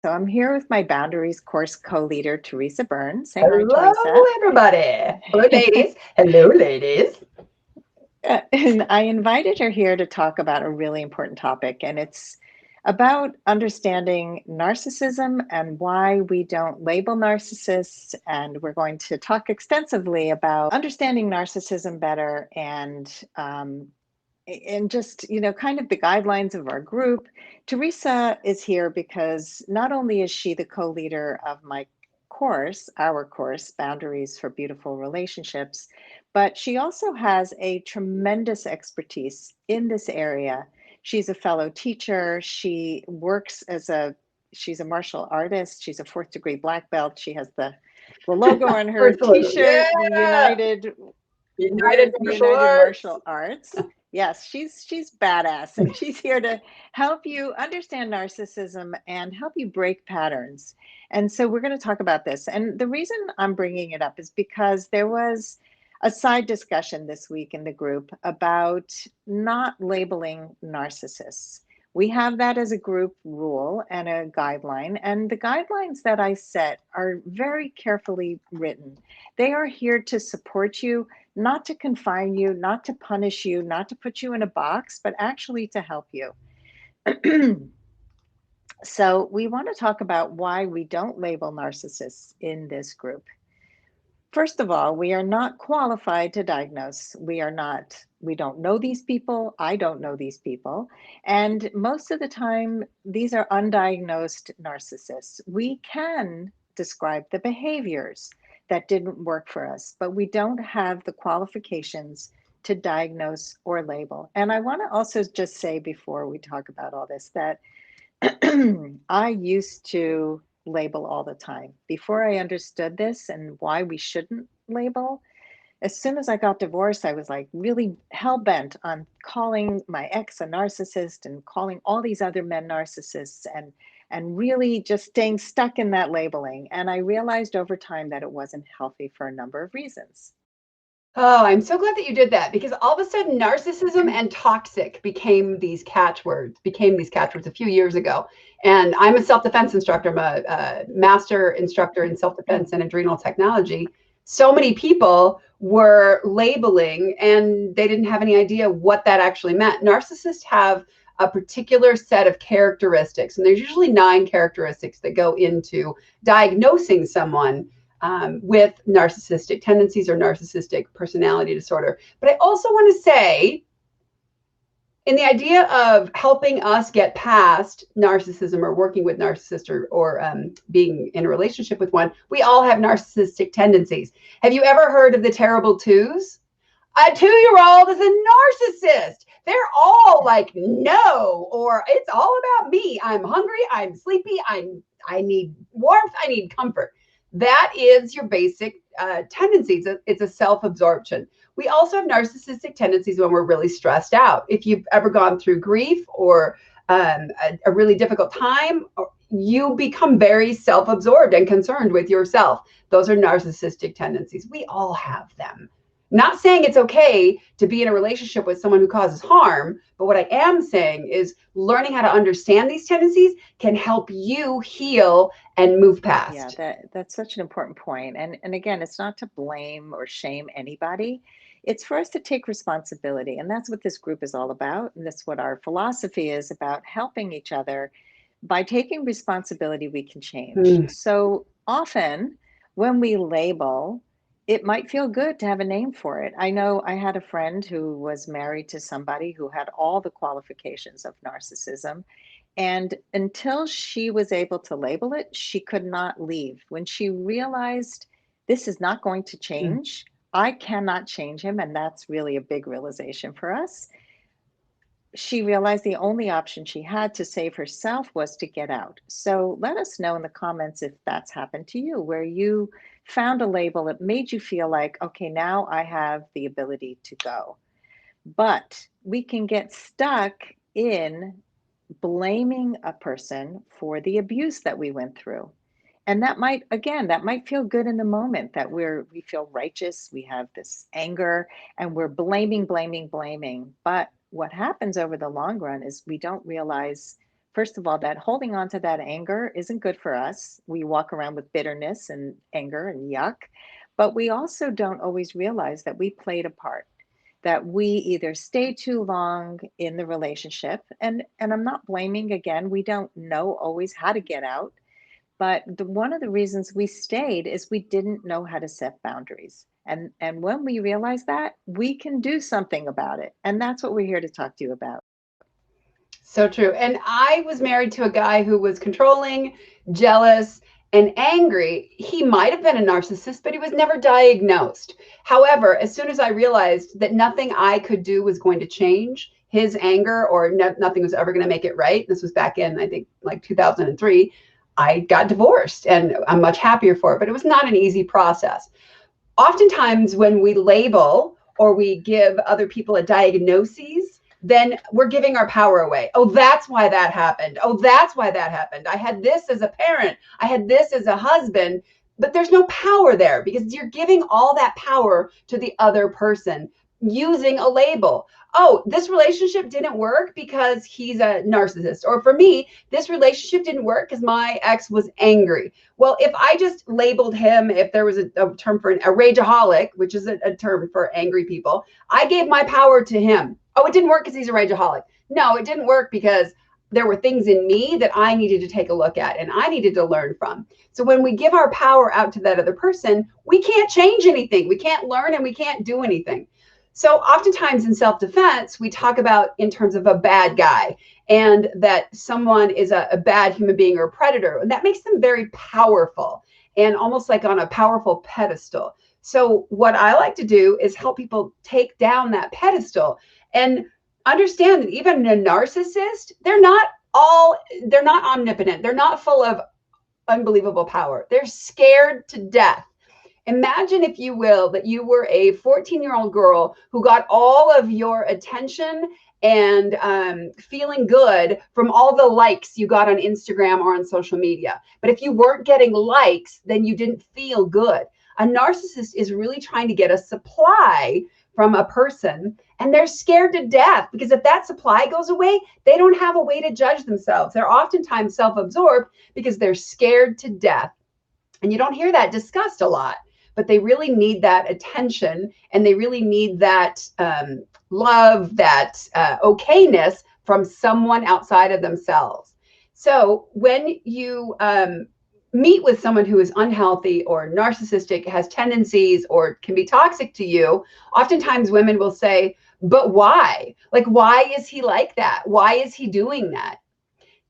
So I'm here with my Boundaries course co-leader, Theresa Byrne. Say hi, Hello, Theresa. everybody. Hello, ladies. Hello, ladies. And I invited her here to talk about a really important topic, and it's about understanding narcissism and why we don't label narcissists. And we're going to talk extensively about understanding narcissism better and just, kind of the guidelines of our group. Theresa is here because not only is she the co-leader of my course, our course, Boundaries for Beautiful Relationships, but she also has a tremendous expertise in this area. She's a fellow teacher. She's a martial artist. She's a fourth degree black belt. She has the logo on her First one. t-shirt, the Yeah. United Martial United Arts. Martial Arts. Yes, she's badass, and she's here to help you understand narcissism and help you break patterns. And so we're going to talk about this. And the reason I'm bringing it up is because there was a side discussion this week in the group about not labeling narcissists. We have that as a group rule and a guideline, and the guidelines that I set are very carefully written. They are here to support you, not to confine you, not to punish you, not to put you in a box, but actually to help you. So, we want to talk about why we don't label narcissists in this group. First of all, we are not qualified to diagnose. We don't know these people. I don't know these people. And most of the time, these are undiagnosed narcissists. We can describe the behaviors that didn't work for us, but we don't have the qualifications to diagnose or label. And I want to also just say before we talk about all this that I used to label all the time. Before I understood this and why we shouldn't label, as soon as I got divorced, I was like really hell bent on calling my ex a narcissist and calling all these other men narcissists and really just staying stuck in that labeling. And I realized over time that it wasn't healthy for a number of reasons. Oh, I'm so glad that you did that because all of a sudden narcissism and toxic became these catchwords a few years ago. And I'm a self-defense instructor. I'm a master instructor in self-defense and adrenal technology. So many people were labeling and they didn't have any idea what that actually meant. Narcissists have a particular set of characteristics, and there's usually 9 characteristics that go into diagnosing someone with narcissistic tendencies or narcissistic personality disorder. But I also want to say, in the idea of helping us get past narcissism or working with narcissists or being in a relationship with one, we all have narcissistic tendencies. Have you ever heard of the terrible twos? A 2-year-old is a narcissist. They're all like, no, or it's all about me. I'm hungry. I'm sleepy. I need warmth. I need comfort. That is your basic tendencies. It's a self-absorption. We also have narcissistic tendencies when we're really stressed out. If you've ever gone through grief or a really difficult time, you become very self-absorbed and concerned with yourself. Those are narcissistic tendencies. We all have them. Not saying it's okay to be in a relationship with someone who causes harm, but what I am saying is learning how to understand these tendencies can help you heal and move Yeah, past. that's such an important point. And again, it's not to blame or shame anybody. It's for us to take responsibility. And that's what this group is all about. And that's what our philosophy is about, helping each other. By taking responsibility, we can change. Mm. So often when we label, it might feel good to have a name for it. I know I had a friend who was married to somebody who had all the qualifications of narcissism. And until she was able to label it, she could not leave. When she realized this is not going to change, I cannot change him. And that's really a big realization for us. She realized the only option she had to save herself was to get out. So let us know in the comments if that's happened to you, where you found a label that made you feel like, okay, now I have the ability to go. But we can get stuck in blaming a person for the abuse that we went through. And that might, again, that might feel good in the moment that we feel righteous, we have this anger, and we're blaming. But what happens over the long run is we don't realize first of all, that holding on to that anger isn't good for us. We walk around with bitterness and anger and yuck, but we also don't always realize that we played a part, that we either stay too long in the relationship, and I'm not blaming, again, we don't know always how to get out, but one of the reasons we stayed is we didn't know how to set boundaries. And when we realize that, we can do something about it. And that's what we're here to talk to you about. So true. And I was married to a guy who was controlling, jealous, and angry. He might have been a narcissist, but he was never diagnosed. However, as soon as I realized that nothing I could do was going to change his anger, or nothing was ever going to make it right, this was back in, I think, like 2003, I got divorced, and I'm much happier for it. But it was not an easy process. Oftentimes, when we label or we give other people a diagnosis, then we're giving our power away. Oh, that's why that happened. Oh, that's why that happened. I had this as a parent. I had this as a husband. But there's no power there, because you're giving all that power to the other person using a label. Oh, this relationship didn't work because he's a narcissist. Or for me, this relationship didn't work because my ex was angry. Well, if I just labeled him, if there was a term for a rageaholic, which is a term for angry people, I gave my power to him. Oh, it didn't work because he's a rageaholic. No, it didn't work because there were things in me that I needed to take a look at and I needed to learn from. So when we give our power out to that other person, we can't change anything. We can't learn and we can't do anything. So oftentimes in self-defense, we talk about in terms of a bad guy, and that someone is a bad human being or a predator. And that makes them very powerful and almost like on a powerful pedestal. So what I like to do is help people take down that pedestal and understand that even a narcissist, they're not omnipotent. They're not full of unbelievable power. They're scared to death. Imagine, if you will, that you were a 14-year-old girl who got all of your attention and feeling good from all the likes you got on Instagram or on social media. But if you weren't getting likes, then you didn't feel good. A narcissist is really trying to get a supply from a person, and they're scared to death, because if that supply goes away, they don't have a way to judge themselves. They're oftentimes self-absorbed because they're scared to death. And you don't hear that discussed a lot, but they really need that attention, and they really need that love, that okayness from someone outside of themselves. So when you meet with someone who is unhealthy or narcissistic, has tendencies, or can be toxic to you, oftentimes women will say, but why? Like, why is he like that? Why is he doing that?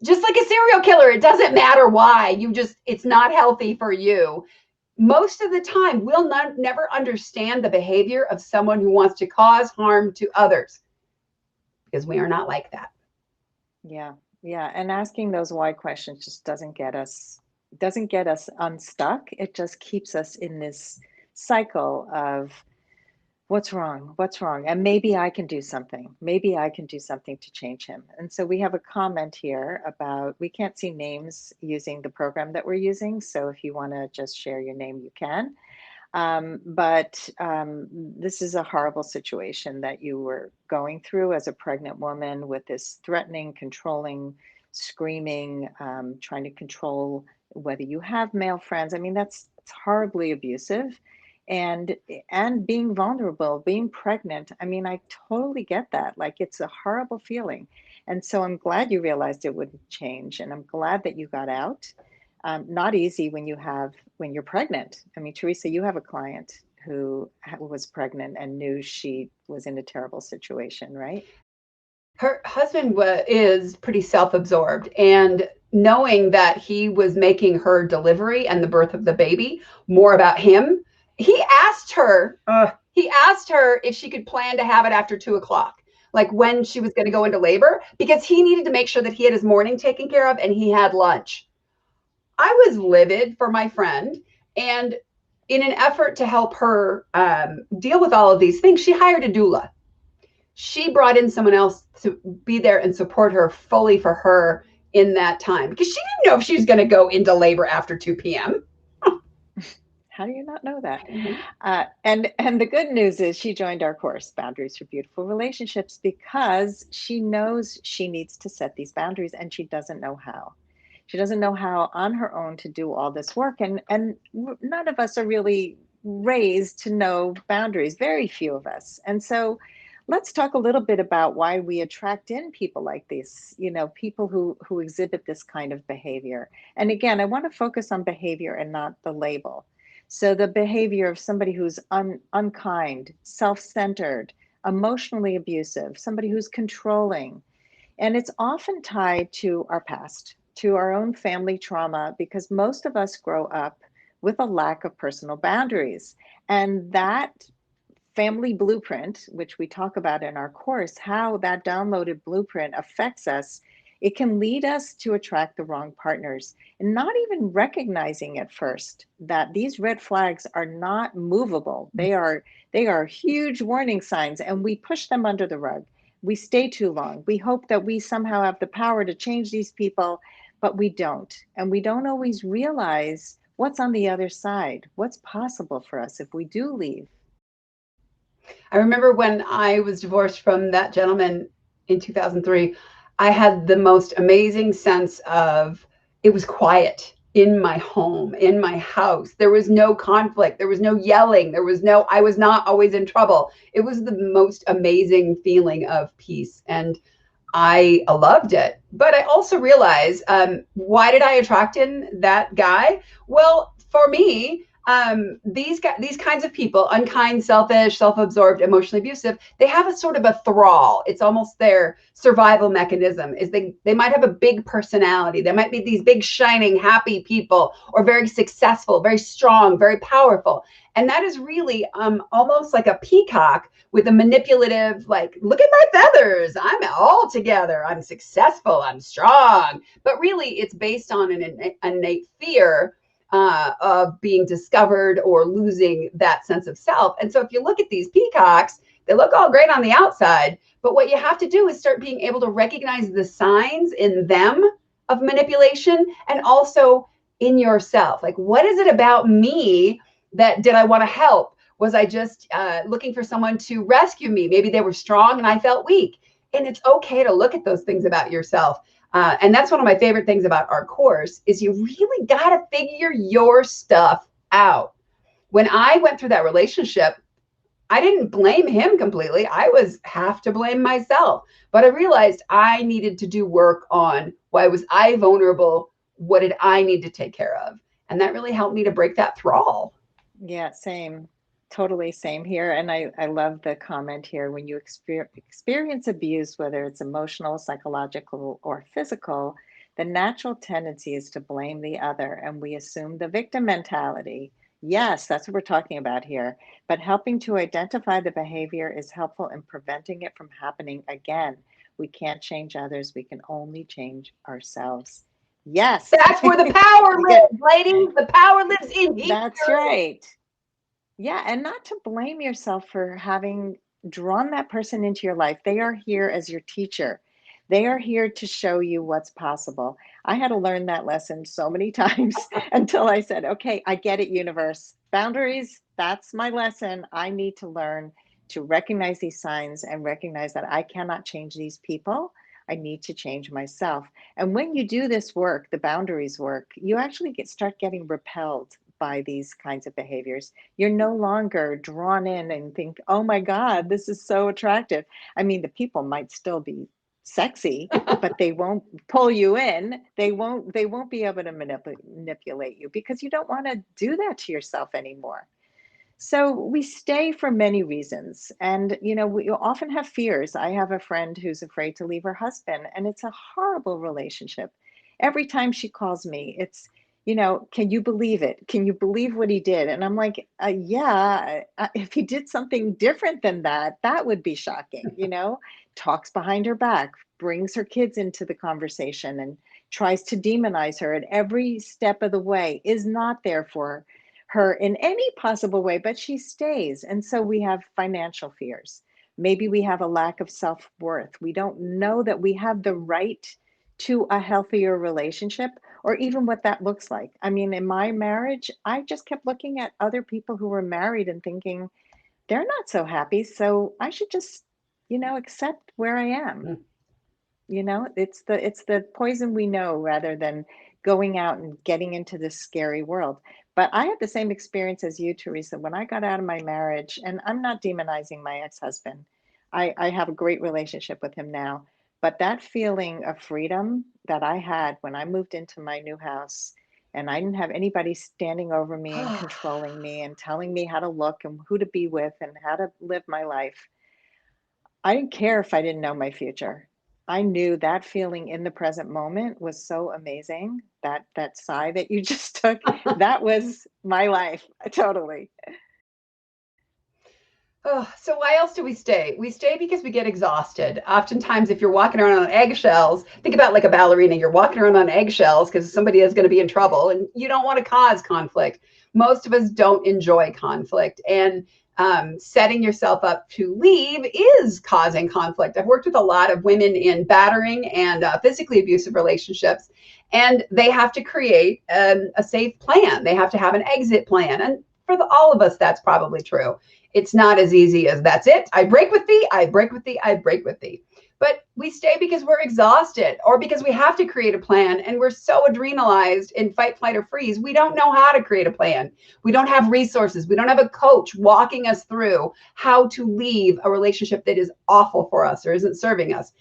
Just like a serial killer, it doesn't matter why. It's not healthy for you. Most of the time, we'll never understand the behavior of someone who wants to cause harm to others, because we are not like that. Yeah. Yeah. And asking those why questions just doesn't get us unstuck. It just keeps us in this cycle of what's wrong? What's wrong? And maybe I can do something. Maybe I can do something to change him. And so we have a comment here about, we can't see names using the program that we're using. So if you want to just share your name, you can. But this is a horrible situation that you were going through as a pregnant woman, with this threatening, controlling, screaming, trying to control whether you have male friends. I mean, it's horribly abusive. And being vulnerable, being pregnant. I mean, I totally get that. Like, it's a horrible feeling. And so I'm glad you realized it wouldn't change. And I'm glad that you got out. Not easy when you're pregnant. I mean, Theresa, you have a client who was pregnant and knew she was in a terrible situation, right? Her husband is pretty self-absorbed, and knowing that he was making her delivery and the birth of the baby more about him, he asked her if she could plan to have it after 2:00, like when she was going to go into labor, because he needed to make sure that he had his morning taken care of and he had lunch. I was livid for my friend, and in an effort to help her deal with all of these things, she hired a doula. She brought in someone else to be there and support her fully for her in that time, because she didn't know if she was going to go into labor after 2 p.m. How do you not know that? Mhm. And the good news is she joined our course, Boundaries for Beautiful Relationships, because she knows she needs to set these boundaries and she doesn't know how. She doesn't know how on her own to do all this work. And none of us are really raised to know boundaries, very few of us. And so let's talk a little bit about why we attract in people like this, people who exhibit this kind of behavior. And again, I want to focus on behavior and not the label. So the behavior of somebody who's unkind, self-centered, emotionally abusive, somebody who's controlling, and it's often tied to our past, to our own family trauma, because most of us grow up with a lack of personal boundaries. And that family blueprint, which we talk about in our course, how that downloaded blueprint affects us, it can lead us to attract the wrong partners and not even recognizing at first that these red flags are not movable. They are huge warning signs and we push them under the rug. We stay too long. We hope that we somehow have the power to change these people, but we don't. And we don't always realize what's on the other side, what's possible for us if we do leave. I remember when I was divorced from that gentleman in 2003, I had the most amazing sense of it was quiet in my home, in my house. There was no conflict, there was no yelling, I was not always in trouble. It was the most amazing feeling of peace. And I loved it. But I also realized, why did I attract in that guy? Well, for me, these kinds of people, unkind, selfish, self-absorbed, emotionally abusive, they have a sort of a thrall. It's almost their survival mechanism. Is they might have a big personality. They might be these big, shining, happy people, or very successful, very strong, very powerful. And that is really almost like a peacock with a manipulative, like, look at my feathers. I'm all together. I'm successful. I'm strong. But really, it's based on an innate fear of being discovered or losing that sense of self. And so if you look at these peacocks, they look all great on the outside. But what you have to do is start being able to recognize the signs in them of manipulation and also in yourself. Like, what is it about me that did I want to help? Was I just looking for someone to rescue me? Maybe they were strong and I felt weak. And it's okay to look at those things about yourself. And that's one of my favorite things about our course is you really got to figure your stuff out. When I went through that relationship, I didn't blame him completely. I was half to blame myself. But I realized I needed to do work on why was I vulnerable? What did I need to take care of? And that really helped me to break that thrall. Yeah, same. Totally same here. And I love the comment here when you experience abuse, whether it's emotional, psychological, or physical, the natural tendency is to blame the other. And we assume the victim mentality. Yes, that's what we're talking about here. But helping to identify the behavior is helpful in preventing it from happening again. We can't change others, we can only change ourselves. Yes. That's where the power You get lives, ladies. The power lives in here. that's right. Yeah, and not to blame yourself for having drawn that person into your life. They are here as your teacher. They are here to show you what's possible. I had to learn that lesson so many times until I said, okay, I get it, universe. Boundaries, that's my lesson. I need to learn to recognize these signs and recognize that I cannot change these people. I need to change myself. And when you do this work, the boundaries work, you actually start getting repelled by these kinds of behaviors. You're no longer drawn in and think, oh my God, this is so attractive. I mean, the people might still be sexy, but they won't pull you in. They won't be able to manipulate you because you don't want to do that to yourself anymore. So we stay for many reasons. And, we often have fears. I have a friend who's afraid to leave her husband, and it's a horrible relationship. Every time she calls me, it's, can you believe it? Can you believe what he did? And I'm like, yeah, if he did something different than that, that would be shocking, talks behind her back, brings her kids into the conversation and tries to demonize her at every step of the way, is not there for her in any possible way, but she stays. And so we have financial fears. Maybe we have a lack of self worth. We don't know that we have the right to a healthier relationship, or even what that looks like. I mean, in my marriage, I just kept looking at other people who were married and thinking, they're not so happy, so I should just, accept where I am. Mm. It's the poison we know, rather than going out and getting into this scary world. But I had the same experience as you, Theresa, when I got out of my marriage. And I'm not demonizing my ex-husband. I have a great relationship with him now. But that feeling of freedom that I had when I moved into my new house, and I didn't have anybody standing over me and controlling me and telling me how to look and who to be with and how to live my life, I didn't care if I didn't know my future. I knew that feeling in the present moment was so amazing. That sigh that you just took, that was my life, totally. Oh, so why else do we stay? We stay because we get exhausted. Oftentimes, if you're walking around on eggshells, think about like a ballerina. You're walking around on eggshells because somebody is going to be in trouble and you don't want to cause conflict. Most of us don't enjoy conflict. And setting yourself up to leave is causing conflict. I've worked with a lot of women in battering and physically abusive relationships, and they have to create a safe plan. They have to have an exit plan. And for all of us, that's probably true. It's not as easy as that's it. I break with thee, I break with thee, I break with thee. But we stay because we're exhausted or because we have to create a plan and we're so adrenalized in fight, flight, or freeze. We don't know how to create a plan. We don't have resources. We don't have a coach walking us through how to leave a relationship that is awful for us or isn't serving us.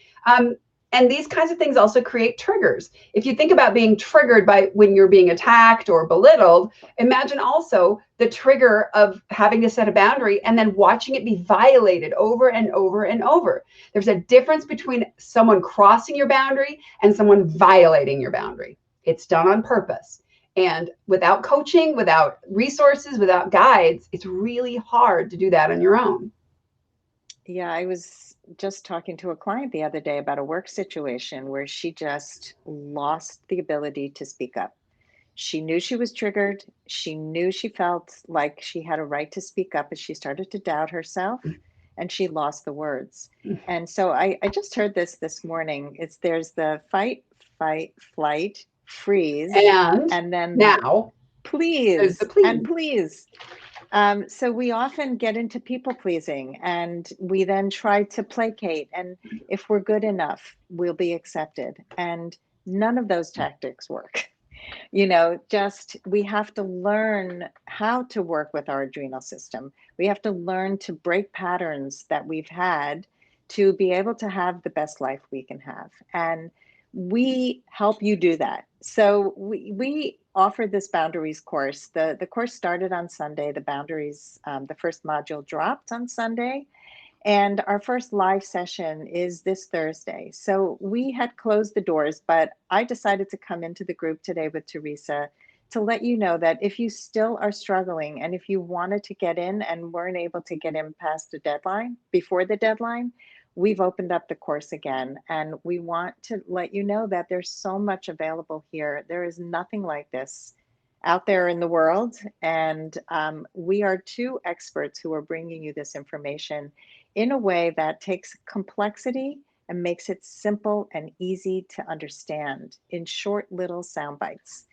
And these kinds of things also create triggers. If you think about being triggered by when you're being attacked or belittled, imagine also the trigger of having to set a boundary and then watching it be violated over and over and over. There's a difference between someone crossing your boundary and someone violating your boundary. It's done on purpose. And without coaching, without resources, without guides, it's really hard to do that on your own. Yeah, I was just talking to a client the other day about a work situation where she just lost the ability to speak up. She knew she was triggered. She knew she felt like she had a right to speak up, but she started to doubt herself and she lost the words. And so I just heard this morning. There's the fight, fight, flight, freeze, And and then now there's the please and please. please. So we often get into people pleasing and we then try to placate. And if we're good enough, we'll be accepted. And none of those tactics work. Just we have to learn how to work with our adrenal system. We have to learn to break patterns that we've had to be able to have the best life we can have. And we help you do that. So we offer this boundaries course. The course started on Sunday. The boundaries, the first module dropped on Sunday. And our first live session is this Thursday. So we had closed the doors, but I decided to come into the group today with Theresa to let you know that if you still are struggling and if you wanted to get in and weren't able to get in past the deadline, before the deadline, we've opened up the course again. And we want to let you know that there's so much available here. There is nothing like this out there in the world. And we are two experts who are bringing you this information in a way that takes complexity and makes it simple and easy to understand in short little sound bites.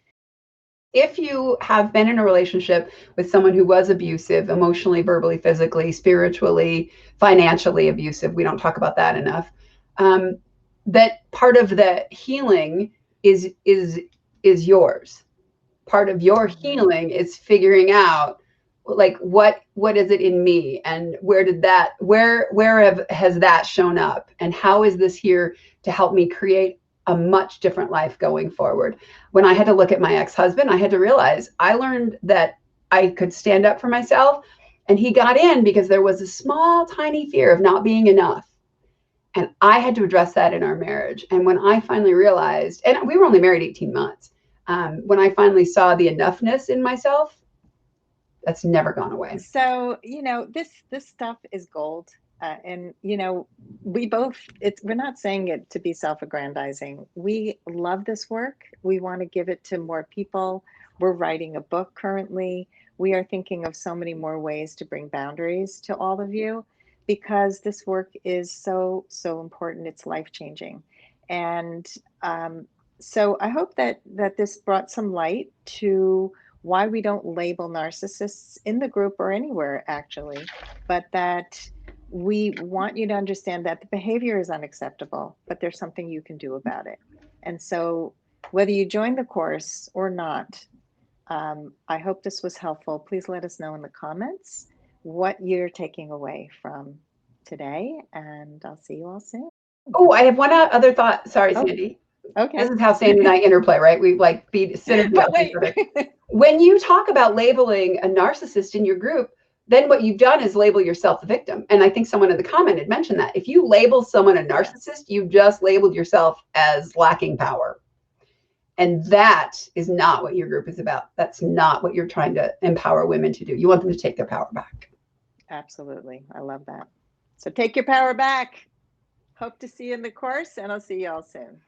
If you have been in a relationship with someone who was abusive, emotionally, verbally, physically, spiritually, financially abusive, we don't talk about that enough. That part of the healing is yours. Part of your Mm-hmm. healing is figuring out like what is it in me and where did that has that shown up and how is this here to help me create a much different life going forward. When I had to look at my ex-husband, I had to realize I learned that I could stand up for myself, and he got in because there was a small tiny fear of not being enough, and I had to address that in our marriage. And when I finally realized, and we were only married 18 months, when I finally saw the enoughness in myself, that's never gone away. So, this stuff is gold. And, we both, we're not saying it to be self-aggrandizing. We love this work. We want to give it to more people. We're writing a book currently. We are thinking of so many more ways to bring boundaries to all of you because this work is so, so important. It's life-changing. And so I hope that this brought some light to why we don't label narcissists in the group or anywhere, actually, but that we want you to understand that the behavior is unacceptable, but there's something you can do about it. And so whether you join the course or not, I hope this was helpful. Please let us know in the comments what you're taking away from today, and I'll see you all soon. Oh, I have one other thought. Sorry, Oh, Sandy. okay. This is how Sandy and I interplay, right? We like feed synergy. But wait. When you talk about labeling a narcissist in your group, then what you've done is label yourself the victim. And I think someone in the comment had mentioned that. If you label someone a narcissist, you've just labeled yourself as lacking power. And that is not what your group is about. That's not what you're trying to empower women to do. You want them to take their power back. Absolutely. I love that. So take your power back. Hope to see you in the course, and I'll see you all soon.